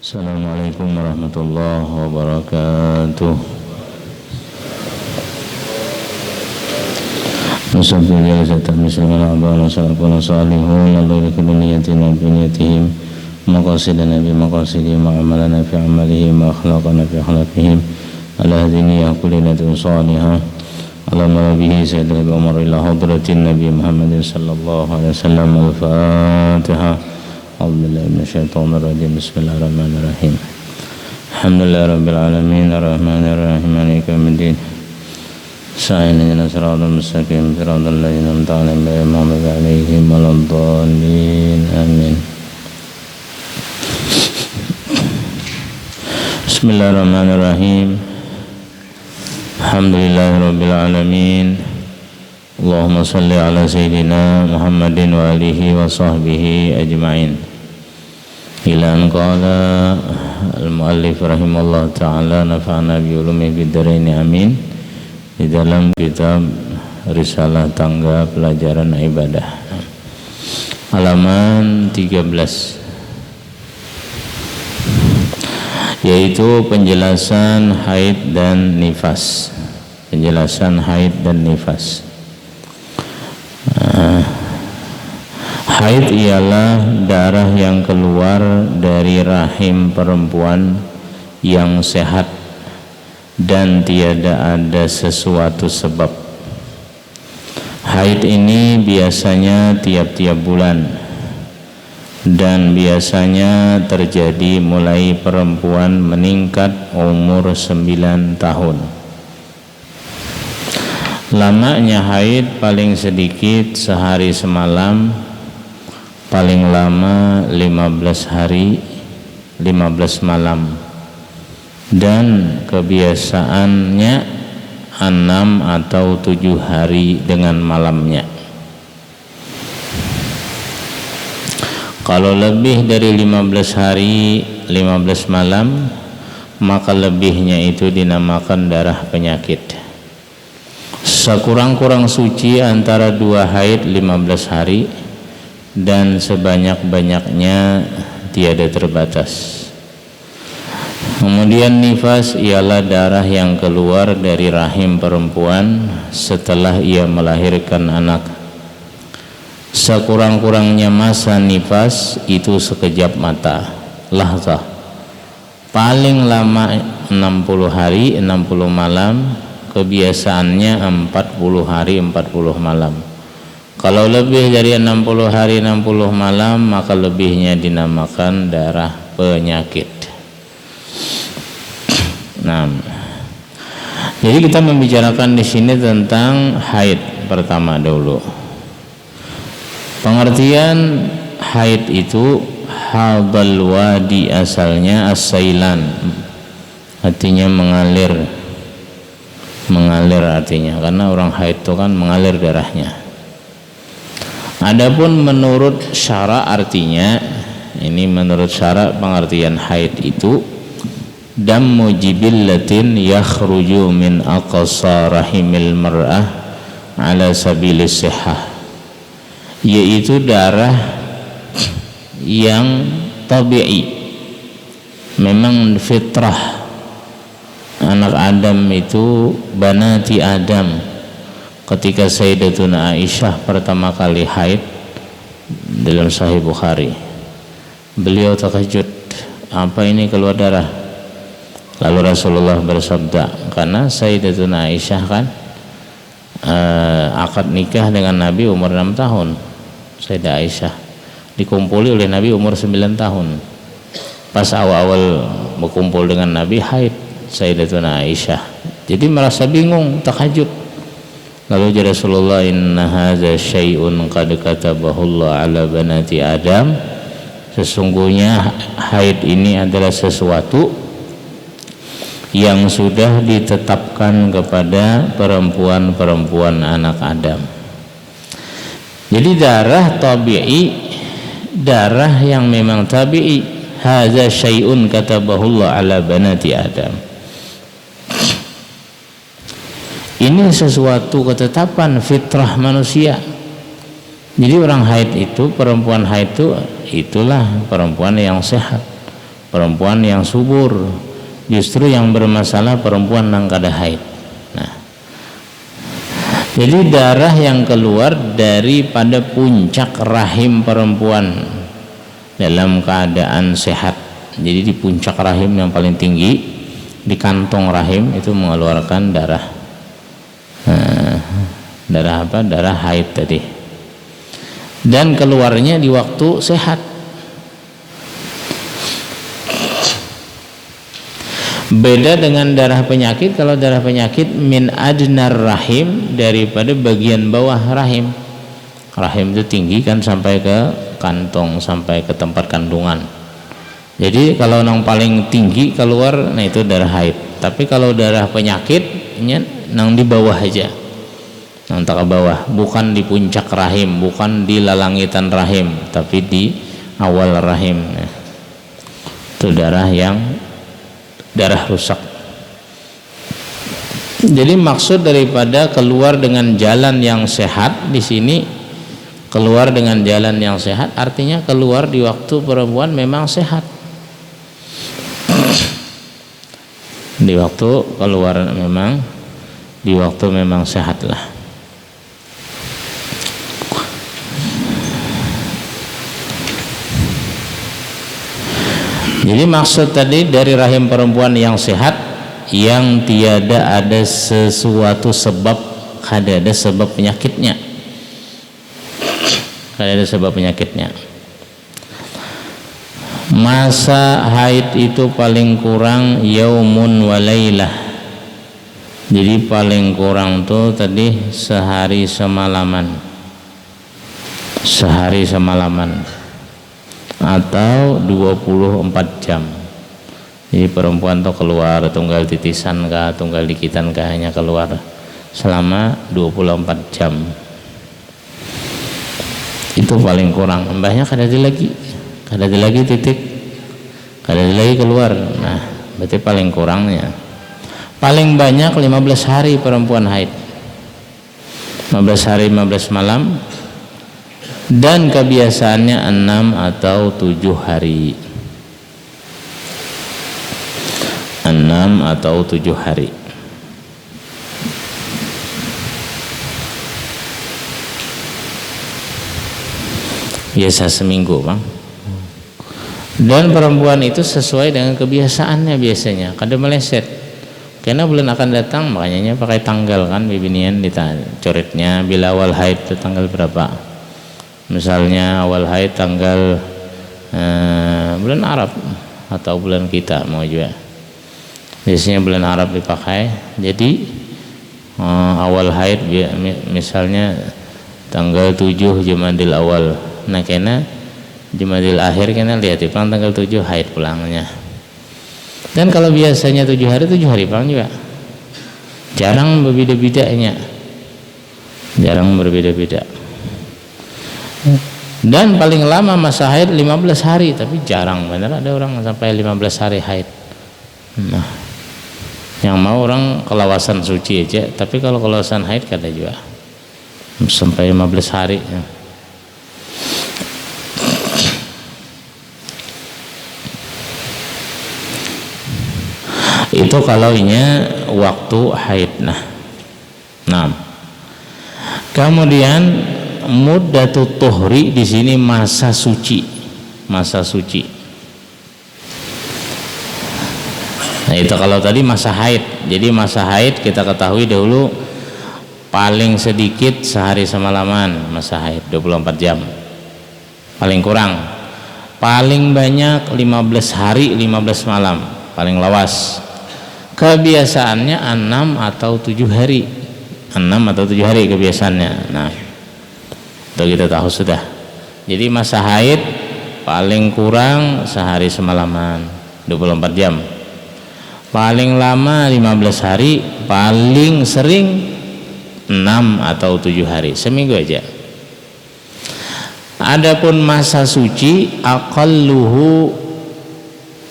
Assalamualaikum warahmatullahi wabarakatuh. Nusabbihu lillahi muslimin abana salafun salihun Allah yakunu niyatina bi niyatihim maqasidana bi maqasidihim ma'amalana fi amalihim wa akhlaqana fi akhlaqihim ala hadini yaqulinatun salihah ala nabihi sayyidina Umar ila hadratin Nabi Muhammad sallallahu alaihi wasallam. Al-Fatihah. A'udzubillahi minasyaitonir rajim. Bismillahirrahmanirrahim. Alhamdulillahirabbil alamin arrahmanir rahim maliki yaumiddin. Ihdinas siratal mustaqim siratal ladzina an'amta 'alaihim ghairil maghdubi 'alaihim waladdallin. Amin. Bismillahirrahmanirrahim. Alhamdulillahirabbil alamin. Allahumma salli ala sayyidina Muhammadin wa alihi wa sahbihi ajma'in. Ila an qala al-muallif rahimahullah ta'ala nafa'ana bi ulumi bid-dharain amin. Di dalam kitab Risalah Tangga Pelajaran Ibadah halaman 13, yaitu penjelasan haid dan nifas. Penjelasan haid dan nifas. Haid ialah darah yang keluar dari rahim perempuan yang sehat dan tiada ada sesuatu sebab. Haid ini biasanya tiap-tiap bulan dan biasanya terjadi mulai perempuan meningkat umur 9 tahun. Lamanya haid paling sedikit sehari semalam, paling lama 15 hari 15 malam, dan kebiasaannya 6 atau 7 hari dengan malamnya. Kalau lebih dari 15 hari 15 malam, maka lebihnya itu dinamakan darah penyakit. Sekurang-kurang suci antara 2 haid 15 hari dan sebanyak-banyaknya tiada terbatas. Kemudian nifas ialah darah yang keluar dari rahim perempuan setelah ia melahirkan anak. Sekurang-kurangnya masa nifas itu sekejap mata, lahzah. Paling lama 60 hari 60 malam, kebiasaannya 40 hari 40 malam. Kalau lebih dari 60 hari 60 malam, maka lebihnya dinamakan darah penyakit. Nah, jadi kita membicarakan di sini tentang haid pertama dulu. Pengertian haid itu hadal wadi, asalnya as-sailan, artinya mengalir. Mengalir artinya, karena orang haid itu kan mengalir darahnya. Adapun menurut syara artinya, ini menurut syara pengertian haid itu dammu jibillatin yakhruju min aqsa rahimil mar'ah ala sabilis sihah, yaitu darah yang tabi'i, memang fitrah anak Adam itu, banati Adam. Ketika Sayyidatuna Aisyah pertama kali haid dalam Sahih Bukhari, beliau terkejut, apa ini keluar darah? Lalu Rasulullah bersabda, karena Sayyidatuna Aisyah kan akad nikah dengan Nabi umur 6 tahun. Sayyidah Aisyah dikumpuli oleh Nabi umur 9 tahun. Pas awal-awal berkumpul dengan Nabi haid Sayyidatuna Aisyah, jadi merasa bingung, takjub. Lalu jawab Rasulullah, inna hadza syai'un qad katabahu Allah ala banati Adam. Sesungguhnya haid ini adalah sesuatu yang sudah ditetapkan kepada perempuan-perempuan anak Adam. Jadi darah tabi'i, darah yang memang tabi'i. Hadza syai'un katabahu Allah ala banati Adam. Ini sesuatu ketetapan fitrah manusia. Jadi orang haid itu, perempuan haid itu, itulah perempuan yang sehat. perempuan yang subur. Justru yang bermasalah perempuan yang kada haid. Nah, jadi darah yang keluar daripada puncak rahim perempuan dalam keadaan sehat. Jadi di puncak rahim yang paling tinggi, di kantong rahim itu mengeluarkan darah. Darah apa? Darah haid tadi. Dan keluarnya di waktu sehat. Beda dengan darah penyakit. Kalau darah penyakit min adnar rahim, daripada bagian bawah rahim. Rahim itu tinggi kan sampai ke kantong, sampai ke tempat kandungan. Jadi kalau yang paling tinggi keluar, nah itu darah haid. Tapi kalau darah penyakitnya nang di bawah aja, nang tak ke bawah, bukan di puncak rahim, bukan di lalangitan rahim, tapi di awal rahim. Nah, itu darah rusak. Jadi maksud daripada keluar dengan jalan yang sehat di sini, keluar dengan jalan yang sehat artinya keluar di waktu perempuan memang sehat. Di waktu keluar memang, di waktu memang sehatlah. Jadi maksud tadi dari rahim perempuan yang sehat, yang tiada ada sesuatu sebab, kada ada sebab penyakitnya, kada ada sebab penyakitnya. Masa haid itu paling kurang yaumun walailah. Jadi paling kurang tuh tadi sehari semalaman, sehari semalaman, atau 24 jam. Jadi perempuan tuh keluar tunggal titisan kah, tunggal dikitan kah, hanya keluar selama 24 jam. Itu paling kurang. Mbahnya kada ada lagi, kada ada lagi titik, kada ada lagi keluar. Nah, berarti paling kurangnya. Paling banyak 15 hari perempuan haid, 15 hari 15 malam, dan kebiasaannya 6 atau 7 hari, 6 atau 7 hari. Biasa seminggu, Bang. Dan perempuan itu sesuai dengan kebiasaannya biasanya, kada meleset. Karena bulan akan datang, makanya pakai tanggal kan, bibinian dicoretnya bila awal haid itu tanggal berapa. Misalnya awal haid tanggal bulan Arab atau bulan kita mau juga. Biasanya bulan Arab dipakai. Jadi awal haid misalnya tanggal 7 Jumadil Awal. Nah kena Jumadil Akhir kena lihat pulang tanggal 7 haid pulangnya. Dan kalau biasanya 7 hari pulang juga. Jarang berbeda-bedanya. Jarang berbeda-beda. Dan paling lama masa haid 15 hari, tapi jarang benar ada orang sampai 15 hari haid. Nah, yang mau orang kelawasan suci aja, tapi kalau kelawasan haid kada juga sampai 15 hari. Itu kalau ini waktu haid. Nah, kemudian muddatut tuhri di sini masa suci, masa suci. Nah itu kalau tadi masa haid. Jadi masa haid kita ketahui dahulu paling sedikit sehari semalaman masa haid 24 jam. Paling kurang. Paling banyak 15 hari 15 malam. Paling lawas. Kebiasaannya 6 atau 7 hari. 6 atau 7 hari kebiasaannya. Nah, itu kita tahu sudah. Jadi masa haid paling kurang sehari semalaman 24 jam. Paling lama 15 hari, paling sering 6 atau 7 hari, seminggu aja. Adapun masa suci aqalluhu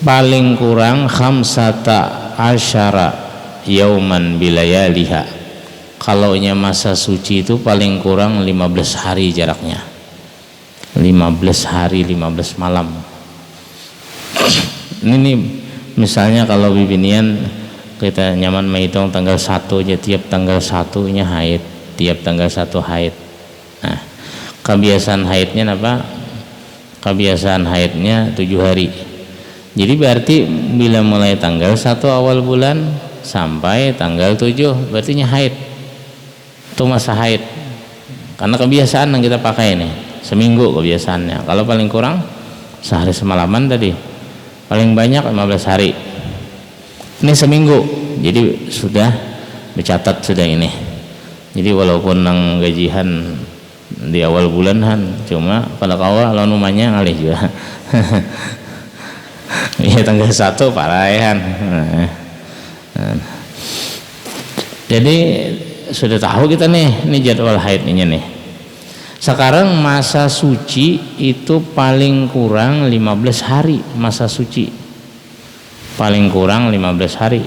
paling kurang khamsata asyara yauman bilayaliha. Kalaunya masa suci itu paling kurang 15 hari jaraknya, 15 hari 15 malam. Ini misalnya kalau bibinian kita nyaman menghitung tanggal 1 aja, tiap tanggal 1-nya haid, tiap tanggal 1 haid. Nah, kebiasaan haidnya apa? Kebiasaan haidnya 7 hari. Jadi berarti bila mulai tanggal 1 awal bulan sampai tanggal 7 berarti haid. Itu masa haid. Karena kebiasaan yang kita pakai ini seminggu kebiasaannya. Kalau paling kurang sehari semalaman tadi, paling banyak 15 hari. Ini seminggu, jadi sudah dicatat sudah ini. Jadi walaupun nang gajian di awal bulan cuma pada kawah lawan rumahnya ngalih juga. Iya tanggal 1 parahan. Jadi sudah tahu kita nih, ini jadwal haidnya nih. Sekarang masa suci itu paling kurang 15 hari masa suci. Paling kurang 15 hari.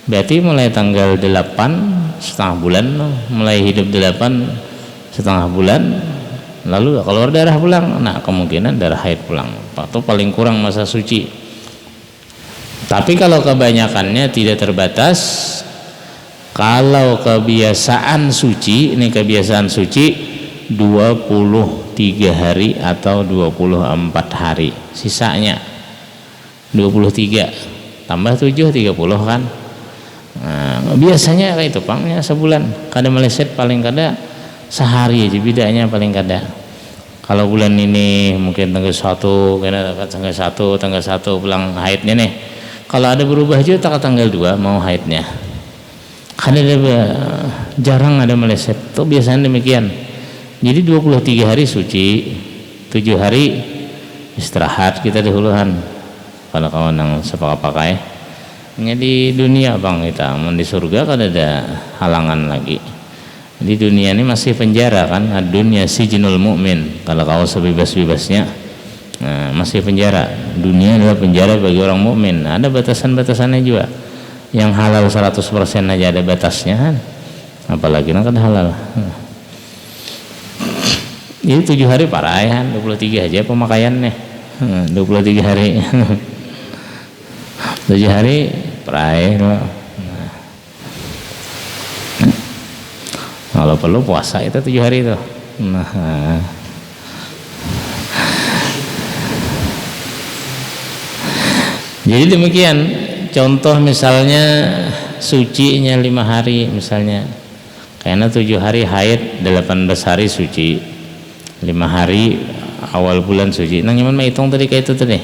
Berarti mulai tanggal 8 setengah bulan, mulai hidup 8 setengah bulan, lalu keluar darah pulang. Nah, kemungkinan darah haid pulang. Atau paling kurang masa suci. Tapi kalau kebanyakannya tidak terbatas. Kalau kebiasaan suci, ini kebiasaan suci 23 hari atau 24 hari. Sisanya 23 tambah 7 30 kan. Nah, biasanya kayak itu pangnya sebulan. Kadang meleset paling kada sehari aja bedanya paling kada. Kalau bulan ini mungkin tanggal 1 karena tanggal 1 pulang haidnya nih. Kalau ada berubah juga tanggal 2 mau haidnya. Karena jarang ada meleset. Tuh biasanya demikian. Jadi 23 hari suci, 7 hari istirahat kita dahuluan. Kalau kawan yang sepakai ini di dunia bang kita, di surga kan ada halangan lagi. Di dunia ini masih penjara kan, dunia sijinul mu'min. Kalau kau sebebas-bebasnya, nah, masih penjara. Dunia adalah penjara bagi orang mukmin. Ada batasan-batasannya juga. Yang halal 100% aja ada batasnya kan, apalagi kan halal. Ini 7 hari parahan, 23 aja pemakaiannya. 23 hari. 7 hari perai. Nah, kalau perlu puasa itu 7 hari itu. Nah, jadi demikian. Contoh misalnya sucinya 5 hari misalnya, karena 7 hari haid, 18 hari suci, 5 hari awal bulan suci. Nah nyaman mah hitung tadi kayak itu tadi.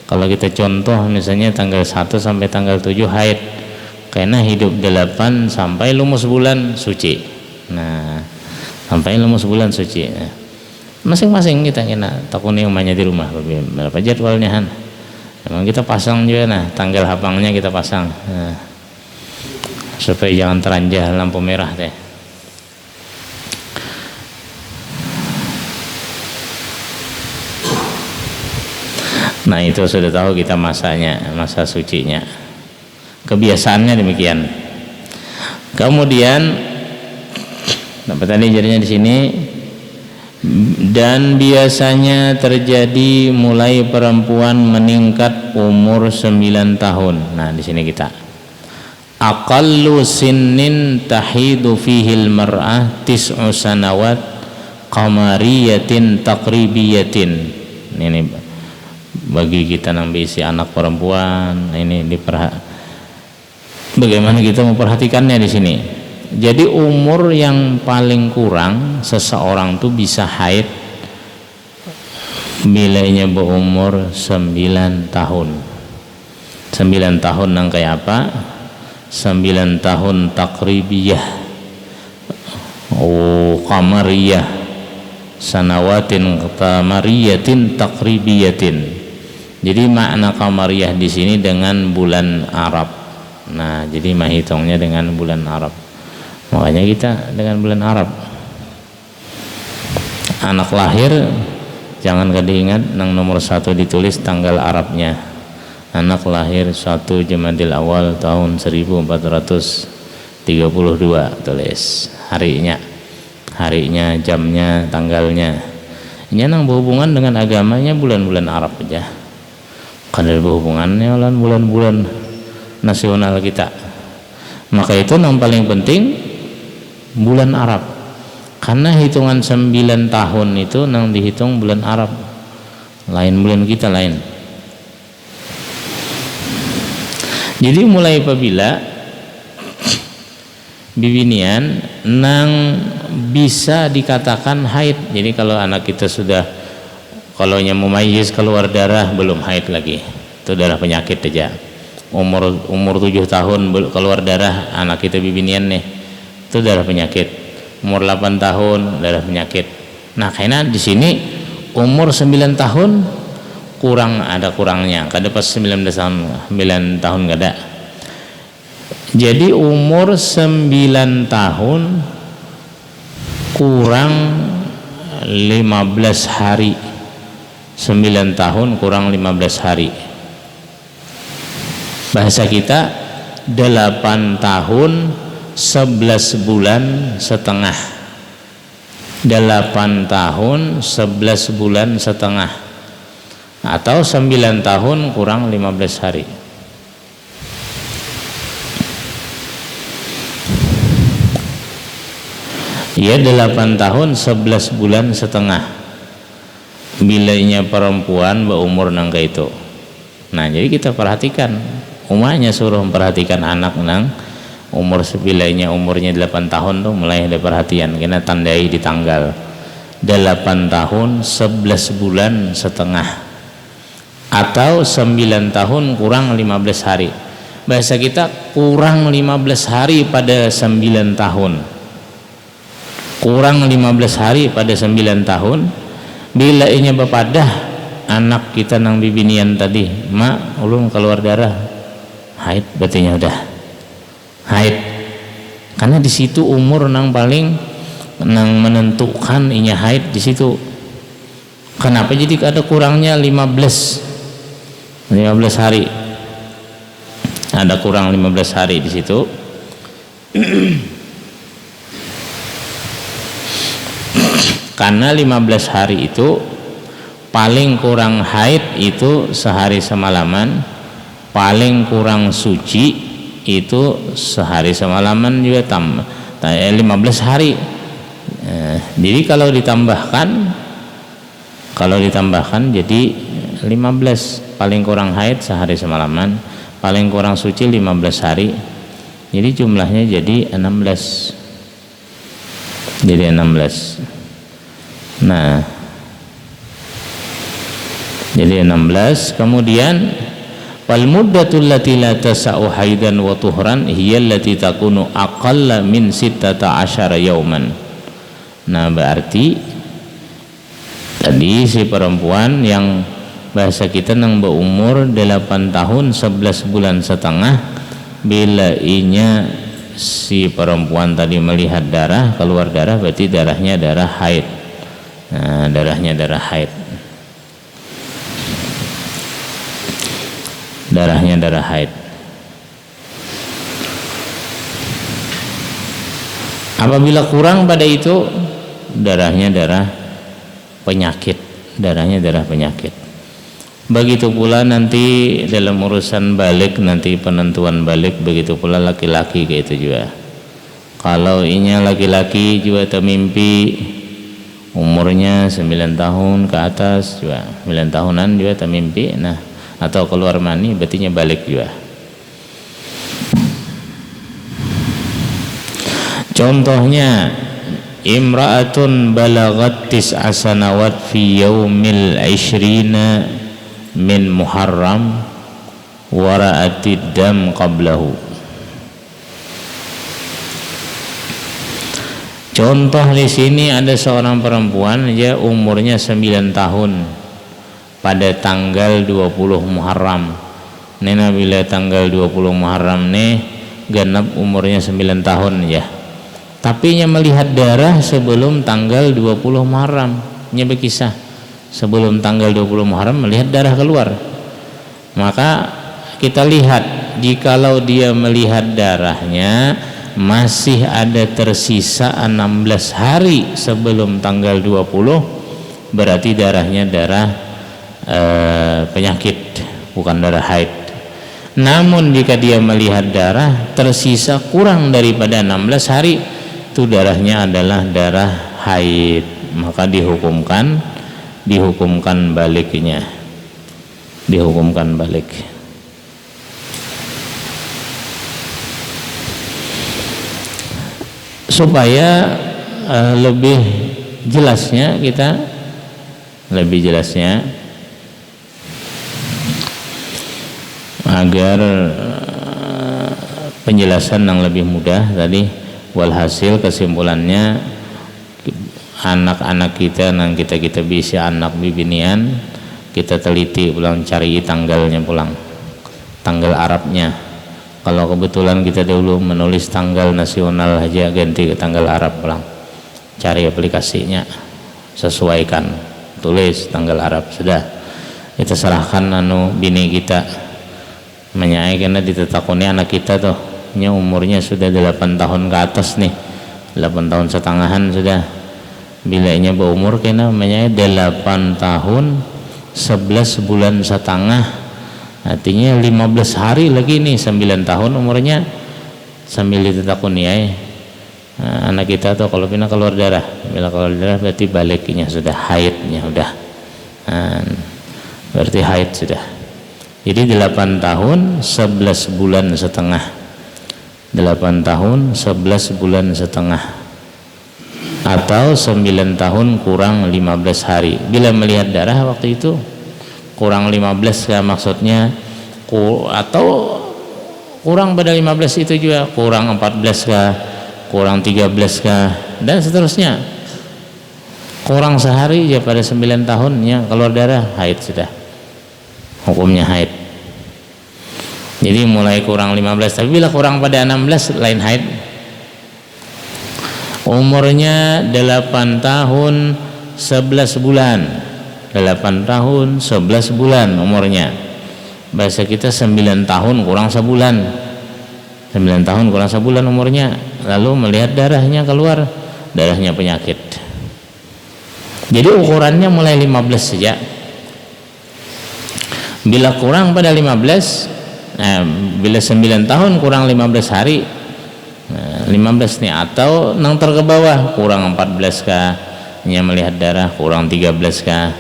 Kalau kita contoh misalnya tanggal 1 sampai tanggal 7 haid, karena hidup 8 sampai lumus bulan suci. Nah, sampai lumus bulan suci. Nah, masing-masing kita kena takuni umahnya di rumah berapa jadwalnya han. Memang kita pasang juga nah, tanggal hafangnya kita pasang. Nah, supaya jangan teranjah lampu merah teh. Nah itu sudah tahu kita masanya, masa sucinya. Kebiasaannya demikian. Kemudian apa tadi jadinya di sini? Dan biasanya terjadi mulai perempuan meningkat umur 9 tahun. Nah di sini kita. Aqallu sinnin tahidu fihil mar'ah tis'u sanawat qamariyatin taqribiyatin. Ini bagi kita yang berisi anak perempuan ini bagaimana kita memperhatikannya di sini. Jadi umur yang paling kurang seseorang tuh bisa haid bilanya berumur 9 tahun. 9 tahun yang kayak apa? 9 tahun takribiyah, qamariyah, sanawatin qamariyatin takribiyatin. Jadi makna qamariyah di sini dengan bulan Arab. Nah, jadi mahitungnya dengan bulan Arab. Makanya kita dengan bulan Arab. Anak lahir jangan diingat nang nomor 1 ditulis tanggal Arabnya. Anak lahir 1 Jamadil Awal tahun 1432 tulis harinya, jamnya, tanggalnya. Ini nang berhubungan dengan agamanya bulan-bulan Arab aja. Karena berhubungannya dengan bulan-bulan nasional kita. Maka itu yang paling penting bulan Arab. Karena hitungan 9 tahun itu nang dihitung bulan Arab. Lain bulan kita lain. Jadi mulai apabila bibinian nang bisa dikatakan haid. Jadi kalau anak kita sudah kalau mumayyiz keluar darah belum haid lagi. Itu darah penyakit aja. Umur 7 tahun keluar darah anak kita bibinian nih, itu darah penyakit. Umur 8 tahun darah penyakit. Nah karena di sini umur 9 tahun ada kurangnya, kada pas 9 tahun gak ada. Jadi umur 9 tahun kurang 15 hari. 9 tahun kurang 15 hari. Bahasa kita 8 tahun 11 bulan setengah. 8 tahun 11 bulan setengah atau 9 tahun kurang 15 hari. Ya 8 tahun 11 bulan setengah bilanya perempuan berumur nangka itu. Nah jadi kita perhatikan, umatnya suruh memperhatikan anak nang umur sebilainya umurnya 8 tahun tuh mulai ada perhatian, kena tandai di tanggal 8 tahun 11 bulan setengah atau 9 tahun kurang 15 hari. Bahasa kita kurang 15 hari pada 9 tahun, kurang 15 hari pada 9 tahun. Bila inya bepadah anak kita nang bibinian tadi, mak ulun keluar darah, haid, berarti udah haid. Karena di situ umur nang paling nang menentukan inya haid di situ. Kenapa jadi ada kurangnya 15 hari? Ada kurang 15 hari di situ. Karena 15 hari itu paling kurang haid itu sehari semalaman, paling kurang suci itu sehari semalaman juga 15 hari. Jadi kalau ditambahkan jadi 15, paling kurang haid sehari semalaman, paling kurang suci 15 hari. Jadi jumlahnya jadi 16. Jadi 16. Nah, jadi 16. Kemudian wal muddatul lati la tasa'u haidan wa tuhran hiya allati takunu aqalla min 16 yauman. Nah, berarti tadi si perempuan yang bahasa kita nang berumur 8 tahun 11 bulan setengah, bila inya si perempuan tadi melihat darah, keluar darah, berarti darahnya darah haid. Nah, darahnya darah haid. Darahnya darah haid. Apabila kurang pada itu, darahnya darah penyakit. Darahnya darah penyakit. Begitu pula nanti dalam urusan balik, nanti penentuan balik, begitu pula laki-laki kayak itu juga. Kalau inya laki-laki juga termimpi umurnya 9 tahun ke atas juga, 9 tahunan juga termimpi, nah atau keluar mani, berarti balik juga. Contohnya imra'atun balagat 9 sanawat fi yaumil 20 min Muharram wa ra'atid dam qablahu. Contoh di sini ada seorang perempuan, dia umurnya 9 tahun pada tanggal 20 Muharram. Nena bila tanggal 20 Muharram nih genap umurnya 9 tahun ya. Tapi nya melihat darah sebelum tanggal 20 Muharram. Nya berkisah sebelum tanggal 20 Muharram melihat darah keluar. Maka kita lihat jikalau dia melihat darahnya masih ada tersisa 16 hari sebelum tanggal 20, berarti darahnya darah penyakit bukan darah haid. Namun jika dia melihat darah tersisa kurang daripada 16 hari, itu darahnya adalah darah haid, maka dihukumkan baliknya, dihukumkan balik. Supaya lebih jelasnya agar penjelasan yang lebih mudah tadi, walhasil kesimpulannya anak-anak kita yang kita bisa anak bibinian, kita teliti pulang, cari tanggalnya pulang, tanggal Arabnya. Kalau kebetulan kita dulu menulis tanggal nasional aja, ganti ke tanggal Arab pulang, cari aplikasinya, sesuaikan, tulis tanggal Arab, sudah kita serahkan bini kita menyai, karena ditetakuni anak kita tuh umurnya sudah 8 tahun ke atas nih, 8 tahun setengahan sudah, bilanya berumur kena menyai 8 tahun 11 bulan setengah, artinya 15 hari lagi nih 9 tahun umurnya, sambil ditetakuni anak kita tuh kalau pina keluar darah, bila keluar darah berarti baliknya sudah haidnya udah, berarti haid sudah. Jadi 8 tahun 11 bulan setengah, 8 tahun 11 bulan setengah, atau 9 tahun kurang 15 hari. Bila melihat darah waktu itu kurang 15 ya maksudnya, atau kurang pada 15 itu juga, kurang 14 kah, kurang 13 kah, dan seterusnya, kurang sehari ya pada 9 tahunnya keluar darah, haid sudah, hukumnya haid. Jadi mulai kurang 15, tapi bila kurang pada 16 lain haid. Umurnya 8 tahun 11 bulan, 8 tahun 11 bulan umurnya, bahasa kita 9 tahun kurang sebulan, 9 tahun kurang sebulan umurnya, lalu melihat darahnya keluar, darahnya penyakit. Jadi ukurannya mulai 15 saja. Bila kurang pada 15, bila 9 tahun kurang 15 hari, 15 nih, atau nang ke bawah kurang 14 kah, melihat darah kurang 13 kah.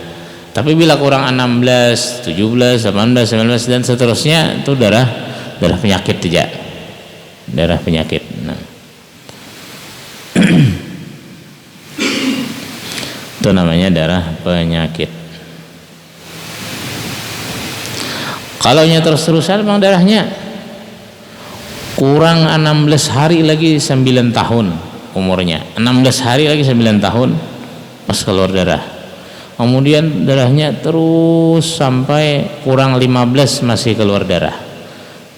Tapi bila kurang 16, 17, 18, 19 dan seterusnya, itu darah penyakit saja, darah penyakit. Itu namanya darah penyakit. Kalau terus-terusan memang darahnya kurang 16 hari lagi 9 tahun umurnya, 16 hari lagi 9 tahun pas keluar darah, kemudian darahnya terus sampai kurang 15 masih keluar darah,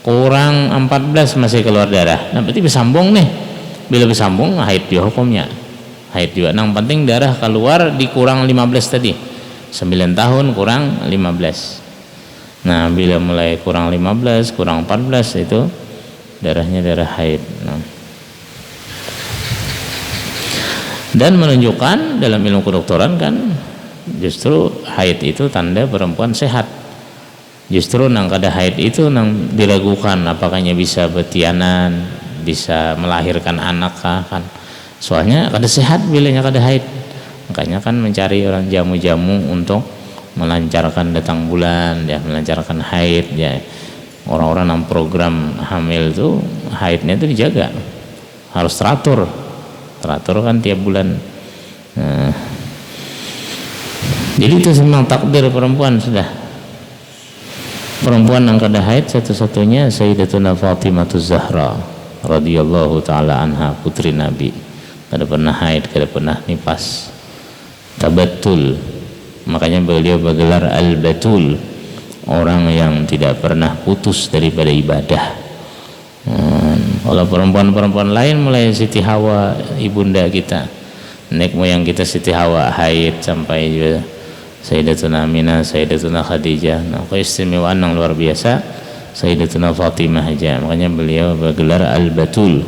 kurang 14 masih keluar darah, nah berarti bersambung nih. Bila bersambung haid juga hukumnya, haid juga. Yang penting darah keluar di kurang 15 tadi, 9 tahun kurang 15. Nah bila mulai kurang 15, kurang 14 itu darahnya darah haid. Dan menunjukkan dalam ilmu kedokteran kan justru haid itu tanda perempuan sehat. Justru nang kada haid itu nang diragukan apakahnya bisa betianan, bisa melahirkan anak kan. Soalnya kada sehat bilanya kada haid. Makanya kan mencari orang jamu-jamu untuk melancarkan datang bulan, ya, melancarkan haid, ya. Orang-orang yang program hamil itu haidnya itu dijaga, harus teratur kan tiap bulan. Nah, jadi itu memang takdir perempuan sudah. Perempuan yang kada haid satu-satunya Sayyidatuna Fatimah Zahra radhiyallahu taala anha, putri Nabi, kada pernah haid, kada pernah nifas, tabattul. Makanya beliau bergelar al-batul, orang yang tidak pernah putus daripada ibadah. Kalau perempuan-perempuan lain mulai Siti Hawa, ibunda kita, nenek moyang kita Siti Hawa haid sampai juga Sayyidatuna Aminah, Sayyidatuna Khadijah. Nah, keistimewaan yang luar biasa Sayyidatuna Fatimah aja. Makanya beliau bergelar al-batul,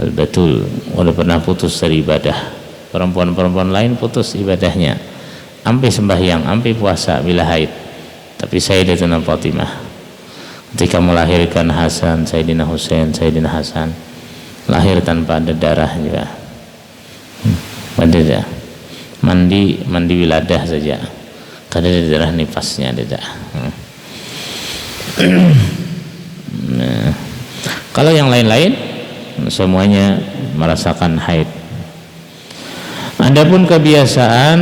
al-batul, udah pernah putus dari ibadah. Perempuan-perempuan lain putus ibadahnya, sampai sembahyang, sampai puasa bila haid, Tapi Sayyidatuna Fatimah ketika melahirkan Hasan, Sayyidina Husain, Sayyidina Hasan, lahir tanpa ada darah juga. Tidak, mandi wiladah saja, kada ada darah nifasnya, tidak. Nah, kalau yang lain-lain semuanya merasakan haid. Adapun kebiasaan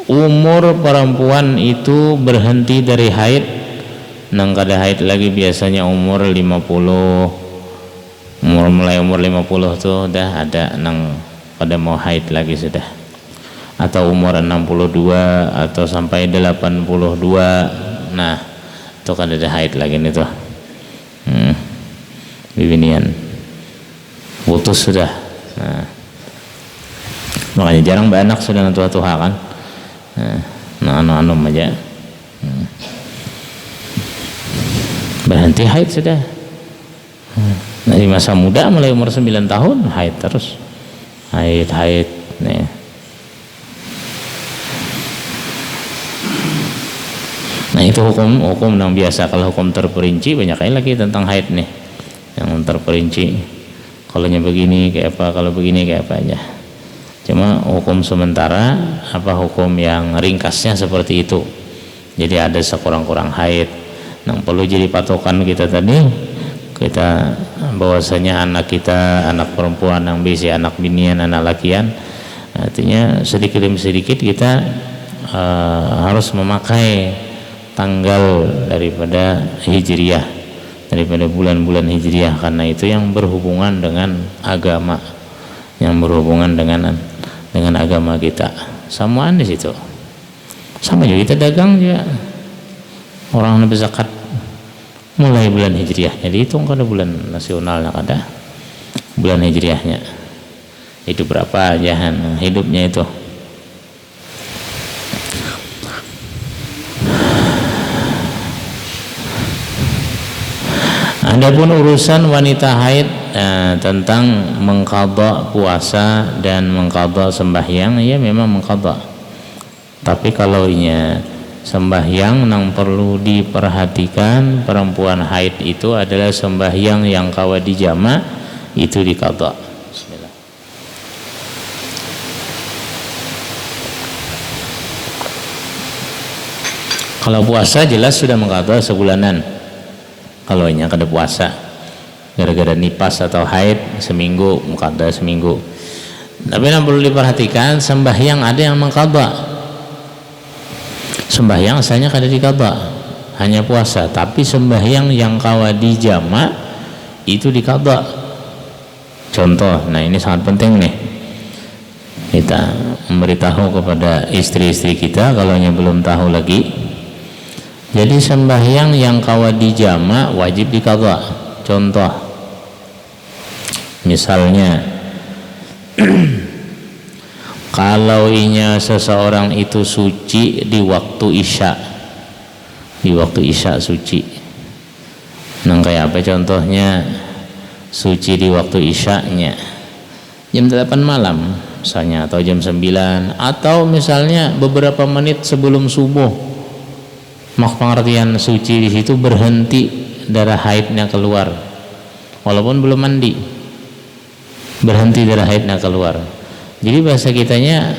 umur perempuan itu berhenti dari haid, nang kada haid lagi biasanya umur 50. Mulai umur 50 tuh udah ada nang pada mau haid lagi sudah. Atau umur 62 atau sampai 82. Nah, itu kan ada haid lagi nih tuh. Bibinian putus sudah. Nah, makanya jarang beranak sudah tua-tua kan. Nah, anu aja. Berhenti haid sudah. Dari masa muda mulai umur 9 tahun haid terus. Haid nih. Nah, itu hukum yang biasa. Kalau hukum terperinci banyak lagi tentang haid nih. Yang terperinci. Kalau begini kayak apa, kalau begini kayak apa aja. Cuma hukum sementara hukum yang ringkasnya seperti itu. Jadi ada sekurang-kurang haid. Yang perlu jadi patokan kita tadi, kita bahwasanya anak kita, anak perempuan yang bisa anak binian, anak lakian, artinya sedikit demi sedikit kita harus memakai tanggal daripada hijriyah, daripada bulan-bulan hijriyah, karena itu yang berhubungan dengan agama, yang berhubungan dengan agama kita. Samaan di situ. Sama juga kita dagang juga. Orang yang berzakat mulai bulan hijriyah. Jadi itu kada bulan nasionalnya, kada bulan hijriyahnya. Itu berapa aja hidupnya itu. Adapun urusan wanita haid tentang mengqadha puasa dan mengqadha sembahyang, ya memang mengqadha. Tapi kalau sembahyang yang perlu diperhatikan perempuan haid itu adalah sembahyang yang kawa dijama itu diqadha. Bismillah. Kalau puasa jelas sudah mengqadha sebulanan. Kalau kada puasa gara-gara nipas atau haid seminggu, mengqadha seminggu. Tapi yang perlu diperhatikan sembahyang ada yang mengqadha. Sembahyang asalnya kada diqadha, hanya puasa. Tapi sembahyang yang kawa dijama itu diqadha. Contoh, nah ini sangat penting nih. Kita memberitahu kepada istri-istri kita kalau yang belum tahu lagi. Jadi sembahyang yang kawa dijama wajib diqadha. Contoh, misalnya kalau seseorang itu suci di waktu isya suci. Nang kayak apa contohnya? Suci di waktu isyanya jam 8 malam misalnya, atau jam 9, atau misalnya beberapa menit sebelum subuh. Mak pengertian suci di situ berhenti darah haidnya keluar, walaupun belum mandi, berhenti darah haidnya keluar. Jadi bahasa kitanya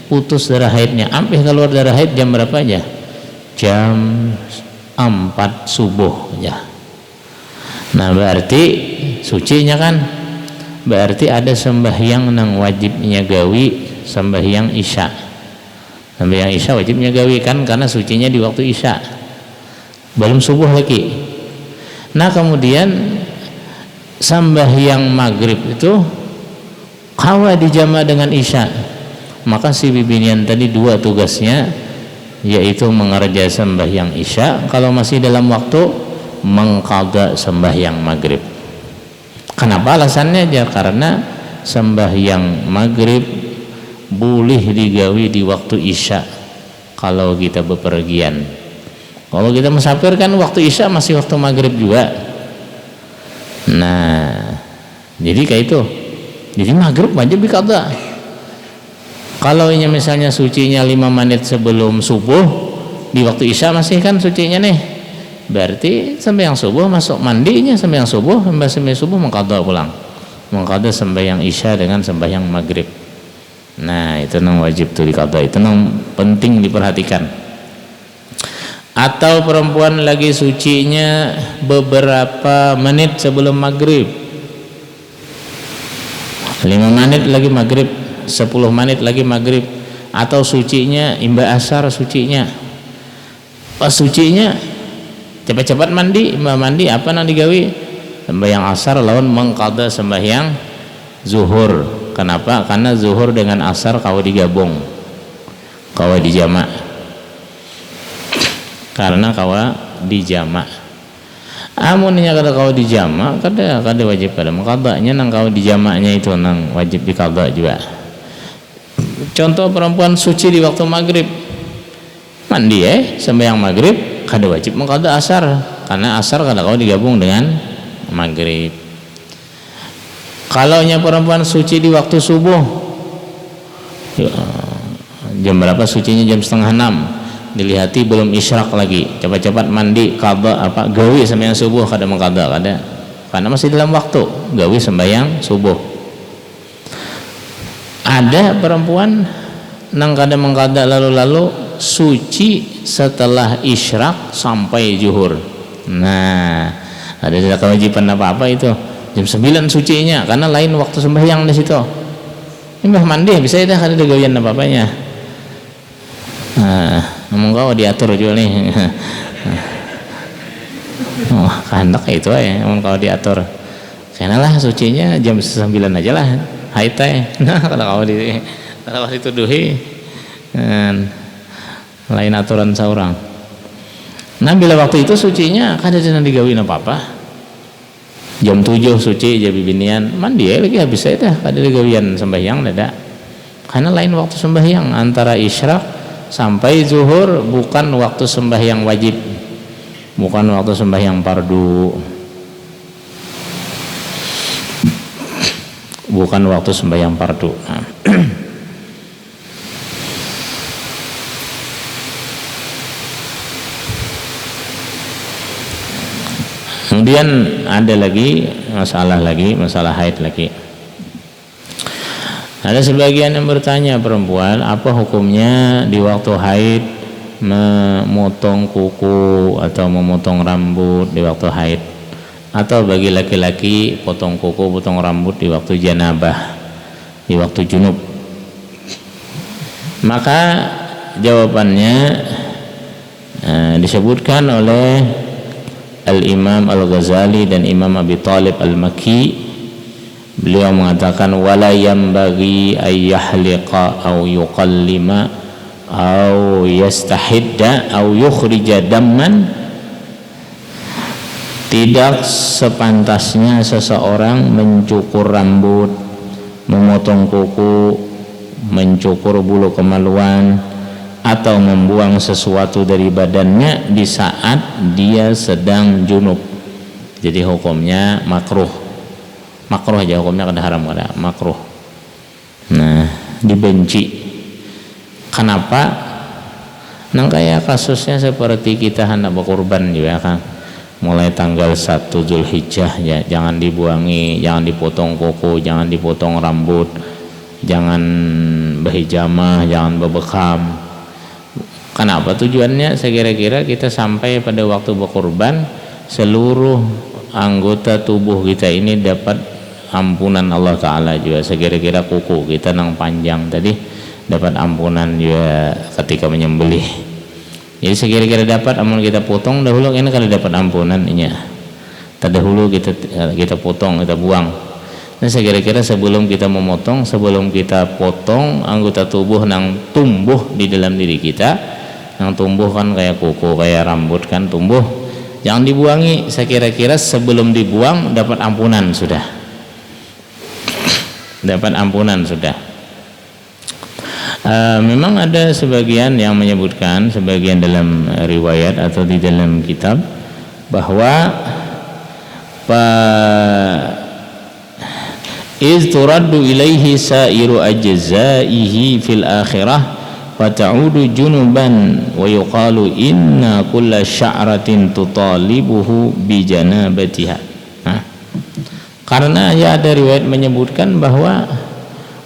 putus darah haidnya. Sampai keluar darah haid jam berapa aja? Jam 4 subuh ya. Nah berarti sucinya kan, berarti ada sembahyang nang wajibnya gawi sembahyang isya. Sembahyang isya wajibnya gawi kan, karena sucinya di waktu isya, belum subuh lagi. Nah kemudian sembahyang maghrib itu kawa dijama dengan isya, maka si bibinian tadi dua tugasnya, yaitu mengerja sembahyang isya kalau masih dalam waktu, mengqadha sembahyang maghrib. Kenapa alasannya? Ya karena sembahyang maghrib boleh digawi di waktu isya kalau kita bepergian. Kalau kita musafir kan waktu isya masih waktu maghrib juga. Nah jadi kayak itu. Jadi maghrib wajib diqadha. Kalau misalnya sucinya 5 menit sebelum subuh, di waktu isya masih kan sucinya nih, berarti sembahyang subuh masuk mandinya sembahyang subuh, mengqadha pulang, mengqadha sembahyang isya dengan sembahyang maghrib. Nah itu nang wajib tuh diqadha, itu nang penting diperhatikan. Atau perempuan lagi sucinya beberapa menit sebelum maghrib, 5 menit lagi maghrib, 10 menit lagi maghrib, atau sucinya imba asar, sucinya pas sucinya cepat-cepat mandi, mandi apa nang digawi sembahyang asar lawan mengqadha sembahyang zuhur. Kenapa? Karena zuhur dengan asar kawa digabung, kawa dijamak, karena kawa dijamak. Amunnya kada kawa dijamak, kada wajib kada mengqadhanya, nang kawa dijamaknya itu nang wajib diqadha juga. Contoh perempuan suci di waktu maghrib, mandi sembahyang maghrib, kada wajib mengqadha asar, karena asar kada kawa digabung dengan maghrib. Kalau perempuan suci di waktu subuh, jam berapa sucinya? Jam 5:30, dilihati belum isyraq lagi, cepat-cepat mandi, qadha apa gawi sembahyang subuh, kada mengqadha, kada, karena masih dalam waktu gawi sembahyang subuh. Ada perempuan nang kada mengqadha lalu-lalu suci setelah isyraq sampai zuhur. Nah ada tidak kewajiban apa-apa itu, jam 9 sucinya, karena lain waktu sembahyang di situ. Ini mandi bisa dah, kada ada gawian apa-apanya. Nah ngomong kau diatur juga nih. Oh, kehendak itu ngomong kau diatur. Karena lah sucinya jam 9 aja lah. Haid teh. Nah, kalau kau dituduhi lain aturan saurang. Nah, bila waktu itu sucinya kada ada digawin apa-apa. Jam 7 suci jadi binian, mandi lagi habis dah, kada digawian sembahyang dadak. Karena lain waktu sembahyang, antara isyraq sampai zuhur bukan waktu sembahyang wajib, bukan waktu sembahyang fardu, bukan waktu sembahyang fardu. Kemudian ada lagi masalah haid lagi. Ada sebagian yang bertanya, perempuan apa hukumnya di waktu haid memotong kuku atau memotong rambut di waktu haid, atau bagi laki-laki potong kuku potong rambut di waktu janabah, di waktu junub. Maka jawabannya disebutkan oleh Al-Imam Al-Ghazali dan Imam Abi Thalib Al-Makki. Beliau mengatakan wala yambaghi ay yahliqa aw yuqallima aw yastahidda aw yukhrija damman. Tidak sepantasnya seseorang mencukur rambut, memotong kuku, mencukur bulu kemaluan, atau membuang sesuatu dari badannya di saat dia sedang junub. Jadi hukumnya makruh aja, hukumnya kada haram, kada makruh. Nah dibenci. Kenapa? Nang kayak kasusnya seperti kita hendak berkurban juga kan, mulai tanggal 1 Zulhijjah ya, jangan dibuangi, jangan dipotong kuku, jangan dipotong rambut, jangan berhijamah, jangan berbekam. Kenapa tujuannya? Saya kira-kira kita sampai pada waktu berkurban, seluruh anggota tubuh kita ini dapat ampunan Allah Ta'ala juga. Sekira-kira kuku kita nang panjang tadi dapat ampunan juga ketika menyembelih. Jadi sekira-kira dapat, amun kita potong dahulu ini kalau dapat ampunan ini. Terdahulu kita potong, kita buang. Nah sekira-kira sebelum kita memotong, sebelum kita potong anggota tubuh nang tumbuh di dalam diri kita, nang tumbuh kan kayak kuku, kayak rambut kan tumbuh, jangan dibuangi. Saya kira-kira sebelum dibuang dapat ampunan sudah, dapat ampunan sudah. Memang ada sebagian yang menyebutkan, sebagian dalam riwayat atau di dalam kitab, bahwa iz turaddu ilaihi sa'iru ajzaihi fil akhirah fata'udu junuban wa yuqalu inna kulla sya'ratin tutalibuhu bi janabatiha. Karena ya ada riwayat menyebutkan bahwa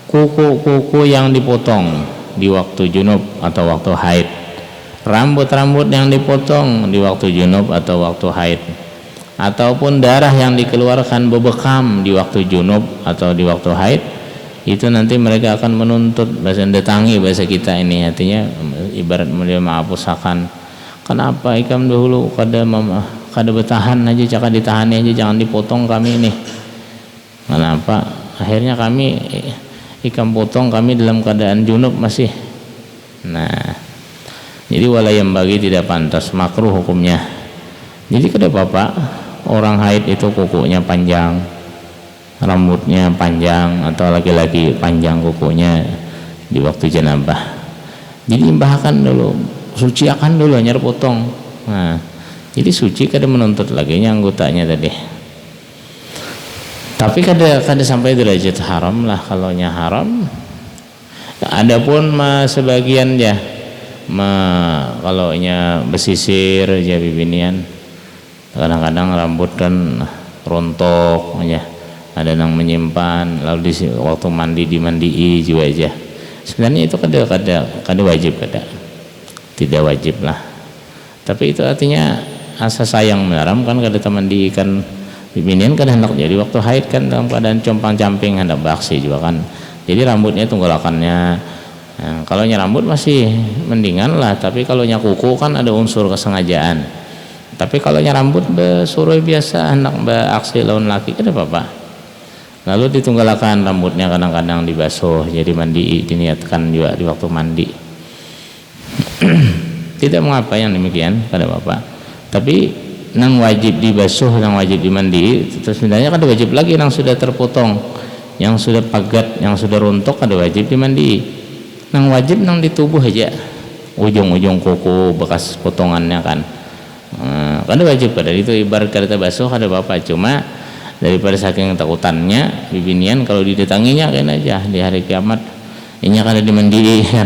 kuku-kuku yang dipotong di waktu junub atau waktu haid, rambut-rambut yang dipotong di waktu junub atau waktu haid, ataupun darah yang dikeluarkan bebekam di waktu junub atau di waktu haid, itu nanti mereka akan menuntut, bahasa datangi bahasa kita ini, artinya ibarat mereka mengapusakan, kenapa ikam dahulu kada bertahan aja, jangan ditahan aja, jangan dipotong kami ini, kenapa akhirnya kami ikam potong kami dalam keadaan junub masih. Nah, jadi wala yang bagi tidak pantas, makruh hukumnya. Jadi kada apa-apa orang haid itu kukunya panjang, rambutnya panjang, atau laki-laki panjang kukunya di waktu janabah. Jadi imbahkan dulu, suciakan dulu, nyar potong. Nah, jadi suci kada menuntut lagi anggotanya tadi. Tapi kada sampai derajat haram lah, kalau nya haram. Adapun sebagian ya, kalau nya besisir ya bibinian, kadang-kadang rambut kan rontok ya, ada yang menyimpan, lalu di waktu mandi dimandii juga aja. Sebenarnya itu kada wajib, tidak wajib lah. Tapi itu artinya asa sayang menaram kan, kada mandiikan bibinian kan hendak jadi waktu haid kan dalam keadaan compang-camping, hendak beraksi juga kan. Jadi rambutnya tunggalakannya. Nah, kalau nya rambut masih mendingan lah, tapi kalau nya kuku kan ada unsur kesengajaan. Tapi kalau nya rambut besuroi biasa hendak beraksi lawan laki kan apa-apa. Lalu ditunggalakan rambutnya, kadang-kadang dibasuh, jadi mandi, diniatkan juga di waktu mandi. Tidak mengapa yang demikian, kada apa-apa. Tapi nang wajib dibasuh, nang wajib dimandi, terus sebenarnya kan wajib lagi nang sudah terpotong, yang sudah pagat, yang sudah rontok ada wajib dimandi. Nang wajib nang di tubuh aja, ujung-ujung kuku bekas potongannya kan, kada wajib, kada itu ibarat kada basuh kada apa-apa. Cuma daripada saking takutannya bibinian kalau didatanginya kan aja di hari kiamat, ini kada dimandi kan,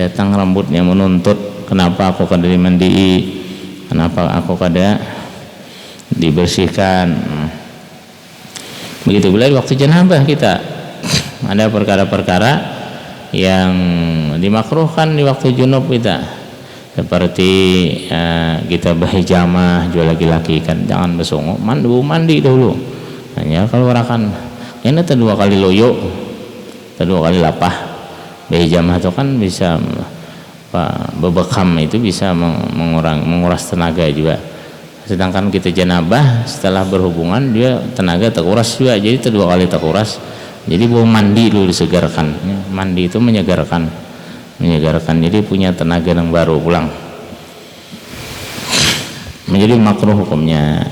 datang rambutnya menuntut, kenapa aku kada dimandi, kenapa aku kada dibersihkan. Begitu pula di waktu janabah kita ada perkara-perkara yang dimakruhkan di waktu junub kita, seperti kita berhijamah jual laki-laki kan, jangan bersungguh mandi dulu, hanya keluarkan ini dua kali loyo, dua kali lapah. Berhijamah itu kan bisa bebekam, itu bisa menguras tenaga juga. Sedangkan kita janabah setelah berhubungan dia tenaga terkuras juga, jadi itu dua kali terkuras. Jadi bawa mandi dulu disegarkan. Mandi itu menyegarkan, jadi punya tenaga yang baru pulang. Menjadi makruh hukumnya.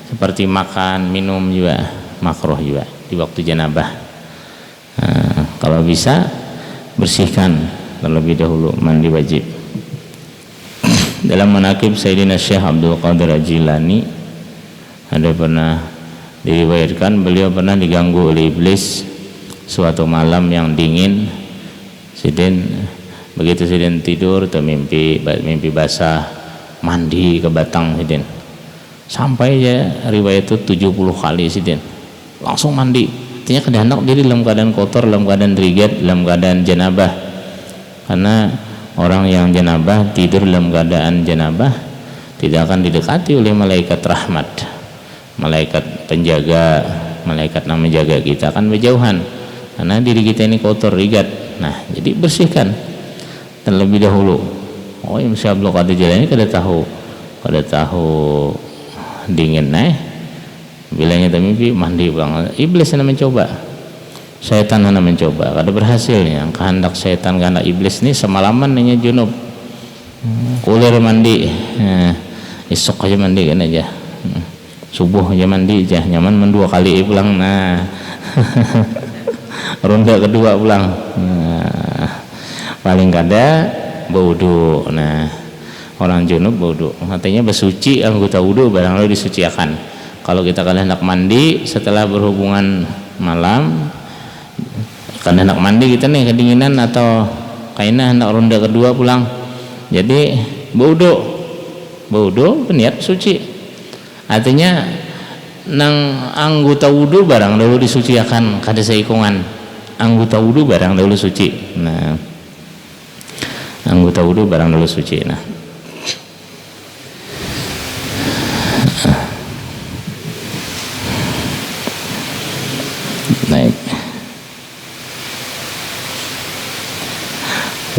Seperti makan, minum juga makruh juga di waktu janabah. Kalau bisa bersihkan terlebih dahulu, mandi wajib. Dalam manaqib Sayyidina Syekh Abdul Qadir Al-Jilani ada pernah diriwayatkan beliau pernah diganggu oleh iblis suatu malam yang dingin. Begitu Sidin tidur termimpi basah, mandi ke batang Sidin. Sampai ya riwayat itu 70 kali Sidin langsung mandi. Artinya kedanak diri dalam keadaan kotor, dalam keadaan rigat, dalam keadaan janabah. Karena orang yang janabah tidur dalam keadaan janabah tidak akan didekati oleh malaikat rahmat, malaikat penjaga, malaikat yang menjaga kita akan berjauhan karena diri kita ini kotor, rigat. Nah, jadi bersihkan terlebih dahulu. Oh, insya Allah kada jalan ini kada tahu dingin bilangnya mimpi mandi pulang. Iblis yang mencoba, setan yang mencoba, kada berhasil ya. Kehendak setan, kehendak iblis ini semalaman hanya junub, kulir mandi, esok aja mandi kan aja, subuh aja mandi aja, nyaman mendua kali pulang. Nah ronda kedua pulang, paling kada berwudu. Nah, orang junub berwudu artinya bersuci, anggota wudu barang lalu disuciakan. Kalau kita kada hendak mandi setelah berhubungan malam, kada hendak mandi kita nih kedinginan atau kainah hendak ronda kedua pulang. Jadi baudo berniat suci. Artinya nang anggota wudu barang dahulu disuciakan kada seikungan. Anggota wudu barang dahulu suci. Nah, anggota wudu barang dahulu suci. Nah, naik.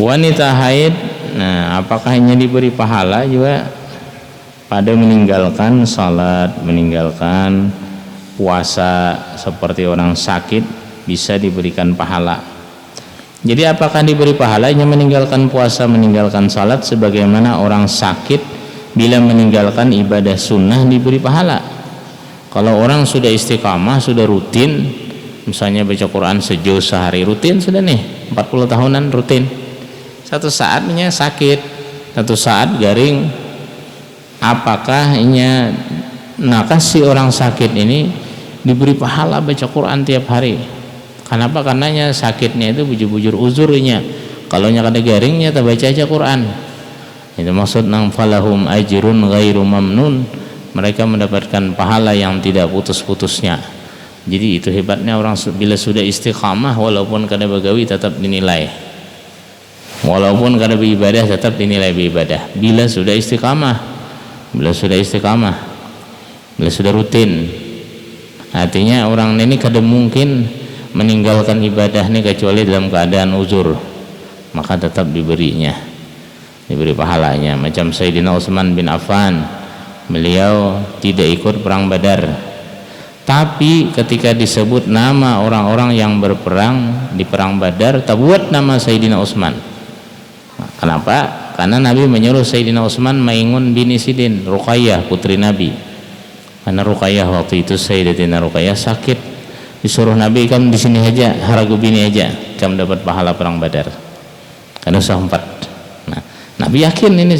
Wanita haid, nah apakah hanya diberi pahala juga pada meninggalkan salat, meninggalkan puasa seperti orang sakit bisa diberikan pahala. Jadi apakah diberi pahala hanya meninggalkan puasa, meninggalkan salat sebagaimana orang sakit bila meninggalkan ibadah sunnah diberi pahala? Kalau orang sudah istiqamah, sudah rutin, misalnya baca Quran sejauh sehari rutin sudah nih 40 tahunan rutin, satu saatnya sakit, satu saat garing, apakah si orang sakit ini diberi pahala baca Quran tiap hari? Kenapa? Karenanya sakitnya itu bujur-bujur uzurnya, kalau kada garingnya tak baca aja Quran. Itu maksud nang falahum ajrun ghairu mamnun, mereka mendapatkan pahala yang tidak putus-putusnya. Jadi itu hebatnya orang bila sudah istiqamah, walaupun kada bagawi tetap dinilai, walaupun kada beribadah tetap dinilai beribadah bila sudah istiqamah, bila sudah rutin. Artinya orang ini kada mungkin meninggalkan ibadah ini kecuali dalam keadaan uzur, maka tetap diberi pahalanya. Macam Sayyidina Utsman bin Affan, beliau tidak ikut perang Badar, tapi ketika disebut nama orang-orang yang berperang di perang Badar, tak buat nama Sayyidina Utsman. Kenapa? Karena Nabi menyuruh Sayyidina Utsman maingun bini Sidin, Ruqayyah putri Nabi. Karena Ruqayyah waktu itu Sayyidatina Ruqayyah sakit, disuruh Nabi, kamu di sini aja, haragu bini aja, kamu dapat pahala perang Badar. Karena usah 4. Nah, Nabi yakin ini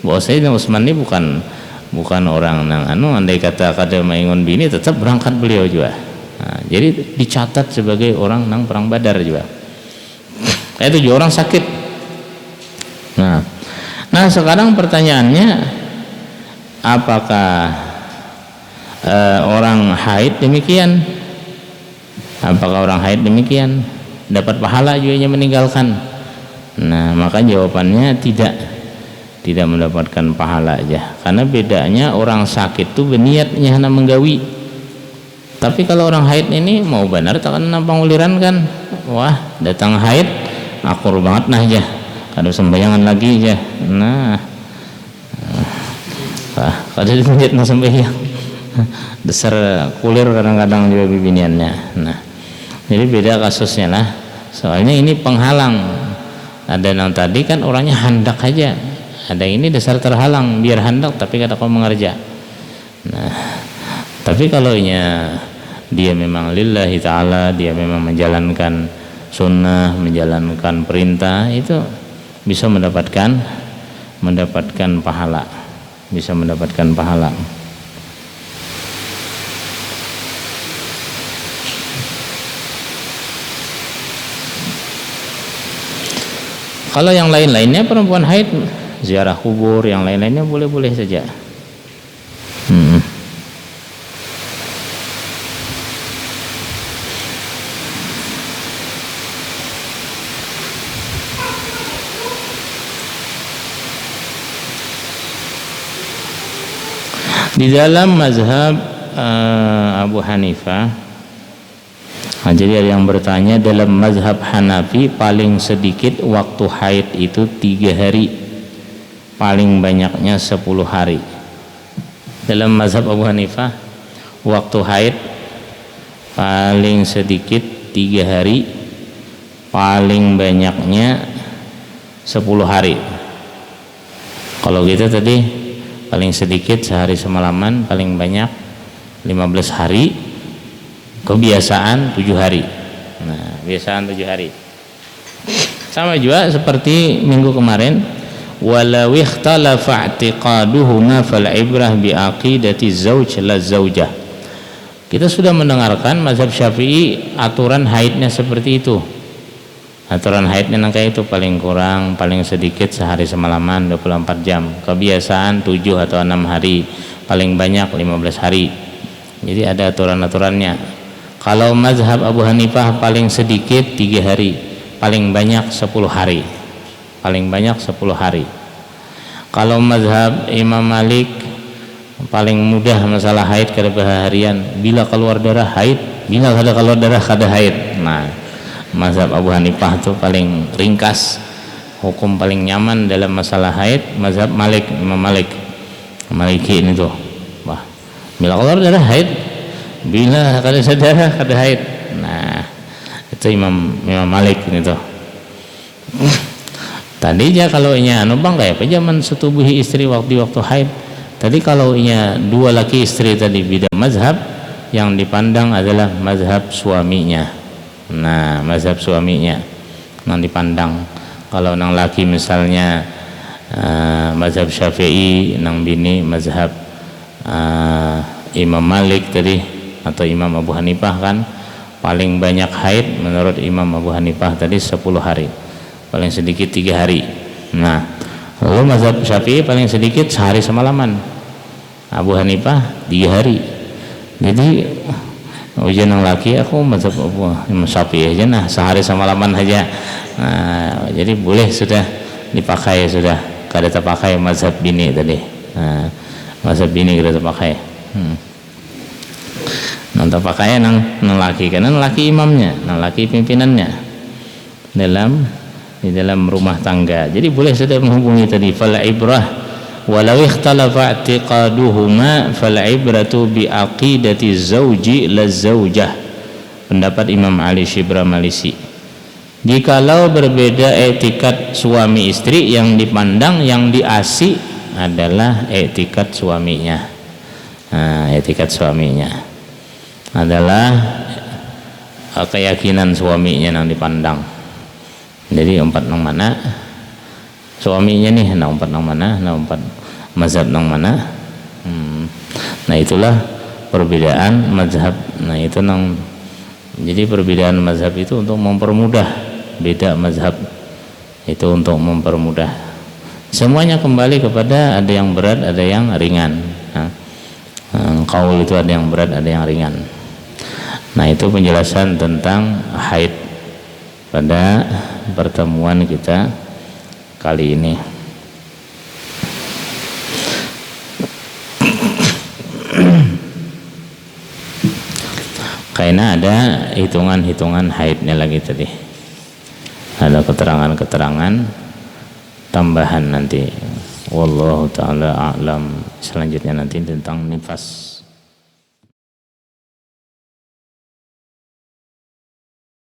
bahwa Sayyidina Utsman ini bukan orang yang andai kata kada maingun bini tetap berangkat beliau juga. Nah, jadi dicatat sebagai orang nang perang Badar juga. Itu juga orang sakit. Nah sekarang pertanyaannya, apakah orang haid demikian? Apakah orang haid demikian dapat pahala juga meninggalkan? Nah maka jawabannya tidak mendapatkan pahala aja, karena bedanya orang sakit tuh berniatnya hanya menggawi. Tapi kalau orang haid ini mau benar tak kena panguliran kan, wah datang haid akur banget nah aja, ada sembayangan lagi aja. Nah kada dimenjit na sembayang dasar kulir kadang-kadang juga bibiniannya. Nah jadi beda kasusnya lah, soalnya ini penghalang. Ada yang tadi kan orangnya handak aja, ada ini dasar terhalang biar handak tapi kada kau mengerja. Nah tapi kalau dia memang lillahi ta'ala, dia memang menjalankan sunnah, menjalankan perintah, itu bisa mendapatkan pahala, bisa mendapatkan pahala. Kalau yang lain-lainnya perempuan haid ziarah kubur, yang lain-lainnya boleh-boleh saja. Di dalam mazhab Abu Hanifah, jadi ada yang bertanya, dalam mazhab Hanafi paling sedikit waktu haid itu 3 hari, paling banyaknya 10 hari. Dalam mazhab Abu Hanifah waktu haid paling sedikit 3 hari, paling banyaknya 10 hari. Kalau gitu tadi paling sedikit sehari semalaman, paling banyak 15 hari, kebiasaan 7 hari. Nah, kebiasaan 7 hari. Sama juga seperti minggu kemarin, walau ikhtalafa i'tiqaduhuma fal ibrah bi aqidati zauj la zaujah. Kita sudah mendengarkan mazhab Syafi'i aturan haidnya seperti itu. Aturan haidnya nangka itu paling kurang, paling sedikit sehari semalaman 24 jam. Kebiasaan 7 atau 6 hari, paling banyak 15 hari. Jadi ada aturan-aturannya. Kalau mazhab Abu Hanifah paling sedikit 3 hari, paling banyak 10 hari. Paling banyak 10 hari. Kalau mazhab Imam Malik paling mudah masalah haid kada harian, bila keluar darah haid, bila kada keluar darah kada haid. Nah, mazhab Abu Hanifah itu paling ringkas, hukum paling nyaman dalam masalah haid mazhab Malik, Imam Malik. Maliki ini tuh. Wah, bila keluar darah haid, bila kada sadar kada haid. Nah, itu Imam Malik ini tuh. Tadi aja kalau inya anu bang kayak apa zaman setubuhi istri waktu haid. Tadi kalau inya 2 laki istri tadi beda mazhab, yang dipandang adalah mazhab suaminya. Nah, mazhab suaminya yang dipandang. Kalau nang laki misalnya mazhab Syafi'i, nang bini mazhab Imam Malik tadi atau Imam Abu Hanifah kan paling banyak haid menurut Imam Abu Hanifah tadi 10 hari. Paling sedikit 3 hari. Nah, lalu mazhab Syafi'i paling sedikit sehari semalaman. Abu Hanifah 3 hari. Jadi ujian yang laki aku mazhab Imam Syafi'i aja nah sehari semalaman aja. Nah, jadi boleh sudah dipakai sudah. Kada terpakai mazhab bini tadi. Nah, mazhab bini kada terpakai. Nang terpakai nang laki karena laki imamnya, nang laki pimpinannya di dalam rumah tangga. Jadi boleh sudah menghubungi tadi fal ibrah walau ikhtalafa i'tiqaduhuma fal ibratu bi aqidati zauji la zaujah. Pendapat Imam Ali Shibra Malisi. Jikalau berbeda etikat suami istri, yang dipandang yang diasi adalah etikat suaminya. Nah, etikat suaminya adalah keyakinan suaminya yang dipandang. Jadi empat nang mana suaminya nih, nang empat nang mana, nang empat mazhab nang mana. Nah itulah perbedaan mazhab. Nah itu nang jadi perbedaan mazhab itu untuk mempermudah beda mazhab itu untuk mempermudah. Semuanya kembali kepada ada yang berat, ada yang ringan. Nah, qaul itu ada yang berat, ada yang ringan. Nah itu penjelasan tentang haid pada pertemuan kita kali ini. Karena ada hitungan-hitungan haidnya lagi tadi. Ada keterangan-keterangan tambahan nanti. Wallahu ta'ala a'lam. Selanjutnya nanti tentang nifas.